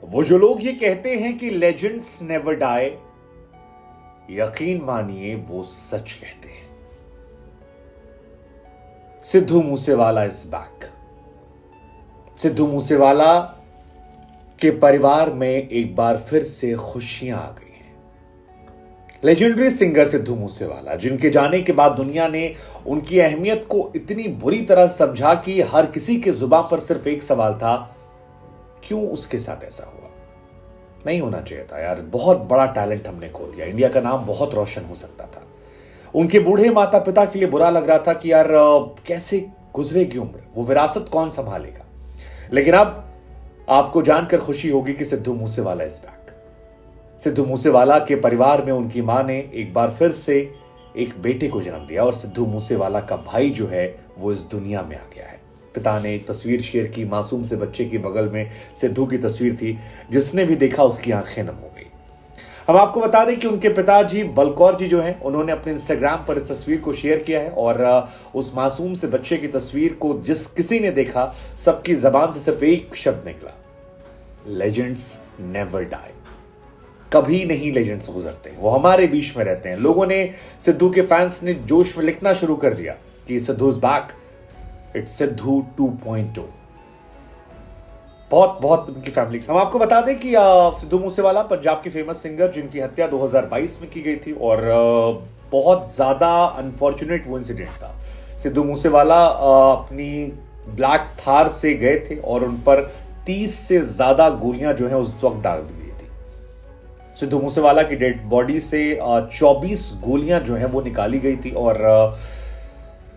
वो जो लोग ये कहते हैं कि लेजेंड्स नेवर डाई, यकीन मानिए वो सच कहते हैं। Sidhu Moosewala is back. सिद्धू मूसेवाला के परिवार में एक बार फिर से खुशियां आ गई हैं। लेजेंडरी सिंगर सिद्धू मूसेवाला, जिनके जाने के बाद दुनिया ने उनकी अहमियत को इतनी बुरी तरह समझा कि हर किसी के जुबान पर सिर्फ एक सवाल था, क्यों उसके साथ ऐसा हुआ? नहीं होना चाहिए था यार, बहुत बड़ा टैलेंट हमने खो दिया, इंडिया का नाम बहुत रोशन हो सकता था। उनके बूढ़े माता पिता के लिए बुरा लग रहा था कि यार कैसे गुजरेगी उम्र, वो विरासत कौन संभालेगा। लेकिन अब आपको जानकर खुशी होगी कि सिद्धू मूसेवाला इज बैक। सिद्धू मूसेवाला के परिवार में उनकी मां ने एक बार फिर से एक बेटे को जन्म दिया और सिद्धू मूसेवाला का भाई जो है वो इस दुनिया में आ गया है। पिता ने एक तस्वीर शेयर की, मासूम से बच्चे के बगल में सिद्धू की तस्वीर थी, जिसने भी देखा उसकी आंखें नम हो गई। हम आपको बता दें कि उनके पिताजी बलकौर जी जो हैं, उन्होंने अपने इंस्टाग्राम पर इस तस्वीर को शेयर किया है और उस मासूम से बच्चे की तस्वीर को जिस किसी ने देखा, सबकी जबान से सिर्फ एक शब्द निकला, लेजेंड्स नेवर डाई। कभी नहीं लेजेंड्स गुजरते, वो हमारे बीच में रहते हैं। लोगों ने, सिद्धू के फैंस ने जोश में लिखना शुरू कर दिया कि Sidhu is back, it's Sidhu 2.0। बहुत उनकी फैमिली। हम आपको बता दें कि सिद्धू मूसेवाला पंजाब के फेमस सिंगर, जिनकी हत्या 2022 में की गई थी और बहुत ज्यादा अनफॉर्चुनेट वो इंसिडेंट था। सिद्धू मूसेवाला अपनी ब्लैक थार से गए थे और उन पर 30 से ज्यादा गोलियां जो है उस वक्त डाल दी गई थी। सिद्धू मूसेवाला की डेड बॉडी से 24 गोलियां जो है वो निकाली गई थी और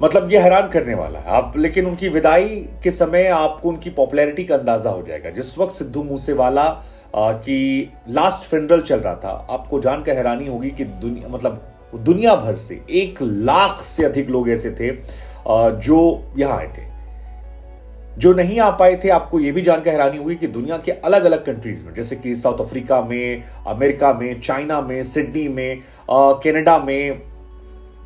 मतलब ये हैरान करने वाला है आप। लेकिन उनकी विदाई के समय आपको उनकी पॉपुलैरिटी का अंदाजा हो जाएगा। जिस वक्त सिद्धू मूसेवाला की लास्ट फ्यूनरल चल रहा था, आपको जानकर हैरानी होगी कि दुनिया भर से 1 लाख से अधिक लोग ऐसे थे जो यहां आए थे। जो नहीं आ पाए थे, आपको यह भी जानकर हैरानी हुई कि दुनिया के अलग अलग कंट्रीज में, जैसे कि साउथ अफ्रीका में, अमेरिका में, चाइना में, सिडनी में, कनाडा में,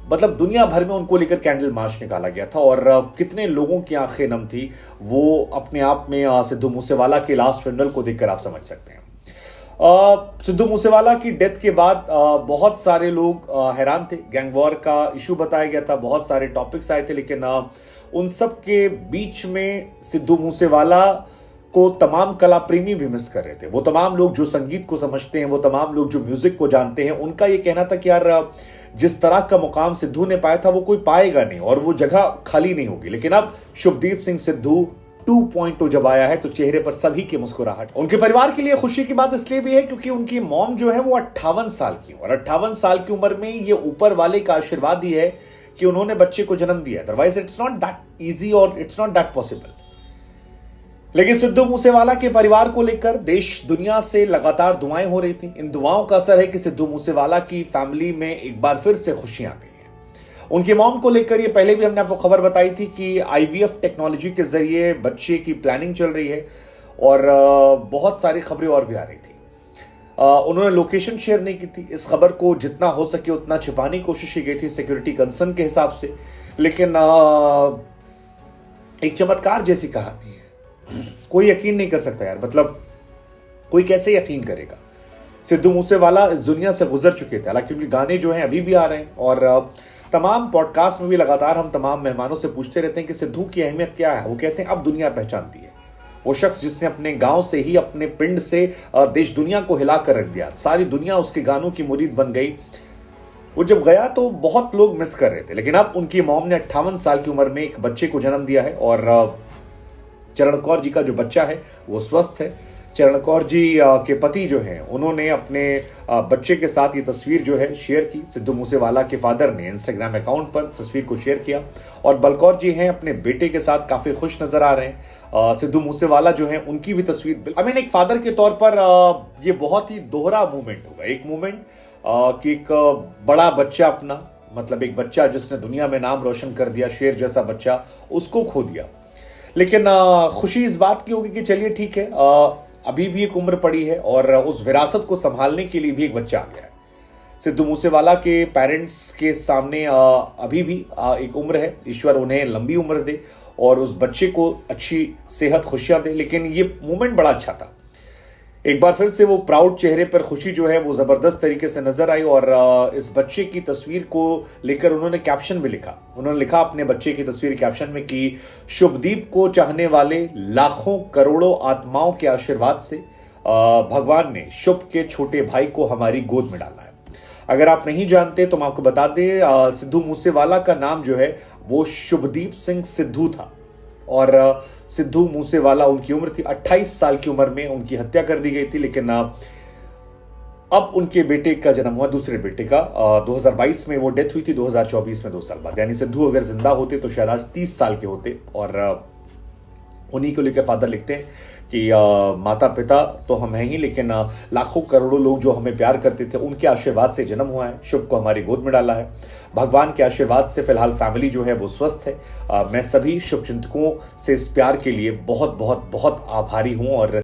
मतलब दुनिया भर में उनको लेकर कैंडल मार्च निकाला गया था और कितने लोगों की आंखें नम थी, वो अपने आप में सिद्धू मूसेवाला के लास्ट फ्यूनरल को देखकर आप समझ सकते हैं। सिद्धू मूसेवाला की डेथ के बाद बहुत सारे लोग हैरान थे। गैंग वॉर का इशू बताया गया था, बहुत सारे टॉपिक्स आए थे, लेकिन उन सब के बीच में सिद्धू मूसेवाला को तमाम कला प्रेमी भी मिस कर रहे थे। वो तमाम लोग जो संगीत को समझते हैं, वो तमाम लोग जो म्यूजिक को जानते हैं, उनका ये कहना था कि यार जिस तरह का मुकाम सिद्धू ने पाया था वो कोई पाएगा नहीं और वो जगह खाली नहीं होगी। लेकिन अब शुभदीप सिंह सिद्धू 2.0 जब आया है तो चेहरे पर सभी की मुस्कुराहट। उनके परिवार के लिए खुशी की बात इसलिए भी है क्योंकि उनकी मॉम जो है वो 58 साल की, और 58 साल की उम्र में ये ऊपर वाले का आशीर्वाद ही है कि उन्होंने बच्चे को जन्म दिया। Otherwise it's not that easy और इट्स नॉट दैट पॉसिबल। लेकिन सिद्धू मूसेवाला के परिवार को लेकर देश दुनिया से लगातार दुआएं हो रही थी। इन दुआओं का असर है कि सिद्धू मूसेवाला की फैमिली में एक बार फिर से खुशियां आ गई हैं। उनकी मॉम को लेकर ये पहले भी हमने आपको खबर बताई थी कि आईवीएफ टेक्नोलॉजी के जरिए बच्चे की प्लानिंग चल रही है और बहुत सारी खबरें और भी आ रही थी। उन्होंने लोकेशन शेयर नहीं की थी। इस खबर को जितना हो सके उतना छिपाने की कोशिश की गई थी सिक्योरिटी कंसर्न के हिसाब से। लेकिन एक चमत्कार जैसी कहानी है, कोई यकीन नहीं कर सकता यार, मतलब कोई कैसे यकीन करेगा। सिद्धू मूसेवाला इस दुनिया से गुजर चुके थे, हालांकि उनके गाने जो हैं अभी भी आ रहे हैं और तमाम पॉडकास्ट में भी लगातार हम तमाम मेहमानों से पूछते रहते हैं कि सिद्धू की अहमियत क्या है। वो कहते हैं अब दुनिया पहचानती है। वो शख्स जिसने अपने गांव से ही, अपने पिंड से देश दुनिया को हिला कर रख दिया, सारी दुनिया उसके गानों की मुरीद बन गई। वो जब गया तो बहुत लोग मिस कर रहे थे, लेकिन अब उनकी मॉम ने 58 साल की उम्र में एक बच्चे को जन्म दिया है और चरण कौर जी का जो बच्चा है वो स्वस्थ है। चरण कौर जी के पति जो हैं, उन्होंने अपने बच्चे के साथ ये तस्वीर जो है शेयर की। सिद्धू मूसेवाला के फादर ने इंस्टाग्राम अकाउंट पर तस्वीर को शेयर किया और बलकौर जी हैं अपने बेटे के साथ काफी खुश नजर आ रहे हैं। सिद्धू मूसेवाला जो हैं उनकी भी तस्वीर, एक फादर के तौर पर ये बहुत ही दोहरा मूवमेंट होगा। एक मूवमेंट कि एक बड़ा बच्चा अपना, मतलब एक बच्चा जिसने दुनिया में नाम रोशन कर दिया, शेर जैसा बच्चा, उसको खो दिया। लेकिन खुशी इस बात की होगी कि चलिए ठीक है, अभी भी एक उम्र पड़ी है और उस विरासत को संभालने के लिए भी एक बच्चा आ गया है। सिद्धू मूसेवाला के पेरेंट्स के सामने अभी भी एक उम्र है। ईश्वर उन्हें लंबी उम्र दे और उस बच्चे को अच्छी सेहत, खुशियां दे। लेकिन ये मूवमेंट बड़ा अच्छा था। एक बार फिर से वो प्राउड चेहरे पर खुशी जो है वो जबरदस्त तरीके से नजर आई और इस बच्चे की तस्वीर को लेकर उन्होंने कैप्शन भी लिखा। उन्होंने लिखा अपने बच्चे की तस्वीर कैप्शन में कि शुभदीप को चाहने वाले लाखों करोड़ों आत्माओं के आशीर्वाद से भगवान ने शुभ के छोटे भाई को हमारी गोद में डाला है। अगर आप नहीं जानते तो मैं आपको बता दें, सिद्धू मूसेवाला का नाम जो है वो शुभदीप सिंह सिद्धू था और सिद्धू मूसेवाला उनकी उम्र थी 28 साल की उम्र में उनकी हत्या कर दी गई थी। लेकिन अब उनके बेटे का जन्म हुआ, दूसरे बेटे का 2022 में वो डेथ हुई थी, 2024 में 2 साल बाद। यानी सिद्धू अगर जिंदा होते तो शायद आज 30 साल के होते। और उन्हीं को लेकर फादर लिखते हैं कि माता पिता तो हम हैं ही, लेकिन लाखों करोड़ों लोग जो हमें प्यार करते थे उनके आशीर्वाद से जन्म हुआ है, शुभ को हमारी गोद में डाला है। भगवान के आशीर्वाद से फिलहाल फैमिली जो है वो स्वस्थ है। मैं सभी शुभ चिंतकों से इस प्यार के लिए बहुत बहुत बहुत आभारी हूं और